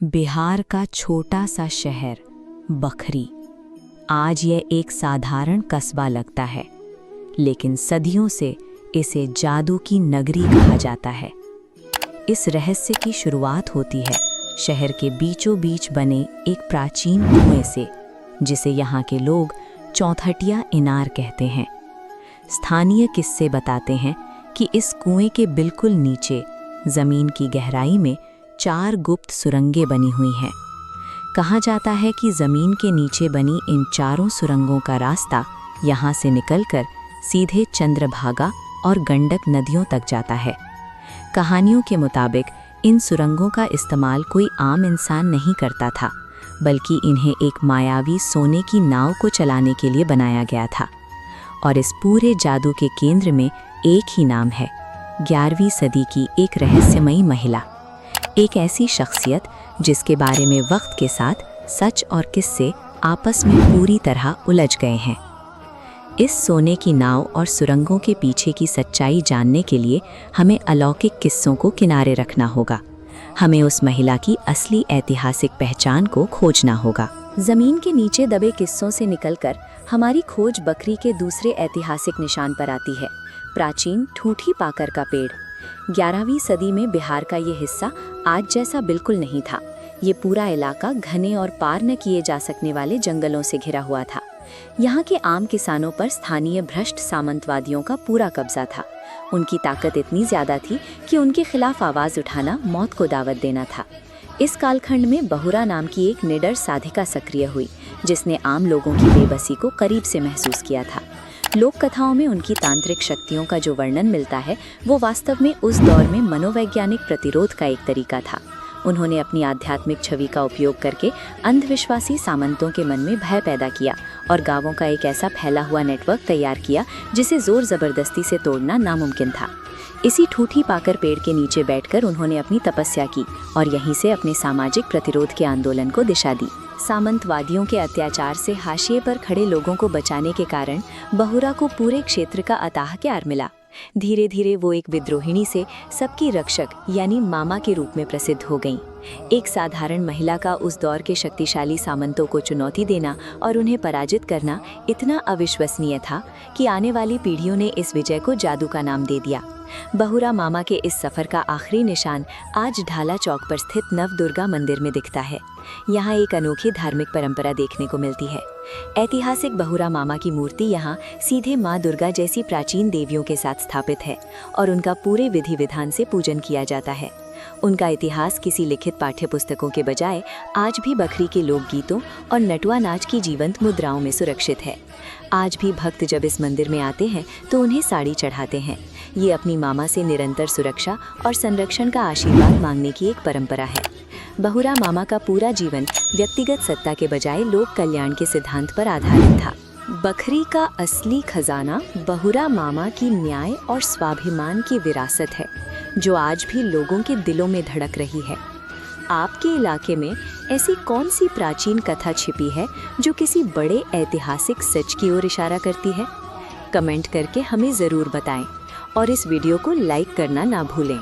बिहार का छोटा सा शहर बखरी आज यह एक साधारण कस्बा लगता है, लेकिन सदियों से इसे जादू की नगरी कहा जाता है। इस रहस्य की शुरुआत होती है शहर के बीचों बीच बने एक प्राचीन कुएं से, जिसे यहाँ के लोग चौथटिया इनार कहते हैं। स्थानीय किस्से बताते हैं कि इस कुएं के बिल्कुल नीचे जमीन की गहराई में 4 गुप्त सुरंगें बनी हुई हैं। कहा जाता है कि जमीन के नीचे बनी इन चारों सुरंगों का रास्ता यहाँ से निकलकर सीधे चंद्रभागा और गंडक नदियों तक जाता है। कहानियों के मुताबिक इन सुरंगों का इस्तेमाल कोई आम इंसान नहीं करता था, बल्कि इन्हें एक मायावी सोने की नाव को चलाने के लिए बनाया गया था। और इस पूरे जादू के केंद्र में एक ही नाम है, 11वीं सदी की एक रहस्यमयी महिला, एक ऐसी शख्सियत जिसके बारे में वक्त के साथ सच और किस्से आपस में पूरी तरह उलझ गए हैं। इस सोने की नाव और सुरंगों के पीछे की सच्चाई जानने के लिए हमें अलौकिक किस्सों को किनारे रखना होगा। हमें उस महिला की असली ऐतिहासिक पहचान को खोजना होगा। जमीन के नीचे दबे किस्सों से निकलकर हमारी खोज बकरी के दूसरे ऐतिहासिक निशान पर आती है, प्राचीन ठूठी पाकर का पेड़। 11वीं सदी में बिहार का ये हिस्सा आज जैसा बिल्कुल नहीं था। ये पूरा इलाका घने और पार न किए जा सकने वाले जंगलों से घिरा हुआ था। यहाँ के आम किसानों पर स्थानीय भ्रष्ट सामंतवादियों का पूरा कब्जा था। उनकी ताकत इतनी ज्यादा थी कि उनके खिलाफ आवाज उठाना मौत को दावत देना था। इस कालखंड में बहुरा नाम की एक निडर साधिका सक्रिय हुई, जिसने आम लोगों की बेबसी को करीब से महसूस किया था। लोक कथाओं में उनकी तांत्रिक शक्तियों का जो वर्णन मिलता है, वो वास्तव में उस दौर में मनोवैज्ञानिक प्रतिरोध का एक तरीका था। उन्होंने अपनी आध्यात्मिक छवि का उपयोग करके अंधविश्वासी सामंतों के मन में भय पैदा किया और गांवों का एक ऐसा फैला हुआ नेटवर्क तैयार किया जिसे जोर जबरदस्ती से तोड़ना नामुमकिन था। इसी ठूठी पाकर पेड़ के नीचे बैठकर उन्होंने अपनी तपस्या की और यहीं से अपने सामाजिक प्रतिरोध के आंदोलन को दिशा दी। सामंतवादियों के अत्याचार से हाशिए पर खड़े लोगों को बचाने के कारण बहुरा को पूरे क्षेत्र का अथाह प्यार मिला। धीरे धीरे वो एक विद्रोहिणी से सबकी रक्षक यानी मामा के रूप में प्रसिद्ध हो गईं। एक साधारण महिला का उस दौर के शक्तिशाली सामंतों को चुनौती देना और उन्हें पराजित करना इतना अविश्वसनीय था कि आने वाली पीढ़ियों ने इस विजय को जादू का नाम दे दिया। बहुरा मामा के इस सफर का आखिरी निशान आज ढाला चौक पर स्थित नवदुर्गा मंदिर में दिखता है। यहाँ एक अनोखी धार्मिक परंपरा देखने को मिलती है। ऐतिहासिक बहुरा मामा की मूर्ति यहाँ सीधे माँ दुर्गा जैसी प्राचीन देवियों के साथ स्थापित है और उनका पूरे विधि विधान से पूजन किया जाता है। उनका इतिहास किसी लिखित पाठ्य पुस्तकों के बजाय आज भी बखरी के लोकगीतों और नटुआ नाच की जीवंत मुद्राओं में सुरक्षित है। आज भी भक्त जब इस मंदिर में आते हैं तो उन्हें साड़ी चढ़ाते हैं। ये अपनी मामा से निरंतर सुरक्षा और संरक्षण का आशीर्वाद मांगने की एक परंपरा है। बहुरा मामा का पूरा जीवन व्यक्तिगत सत्ता के बजाय लोक कल्याण के सिद्धांत पर आधारित था। बखरी का असली खजाना बहुरा मामा की न्याय और स्वाभिमान की विरासत है, जो आज भी लोगों के दिलों में धड़क रही है। आपके इलाके में ऐसी कौन सी प्राचीन कथा छिपी है जो किसी बड़े ऐतिहासिक सच की ओर इशारा करती है? कमेंट करके हमें ज़रूर बताएं और इस वीडियो को लाइक करना ना भूलें।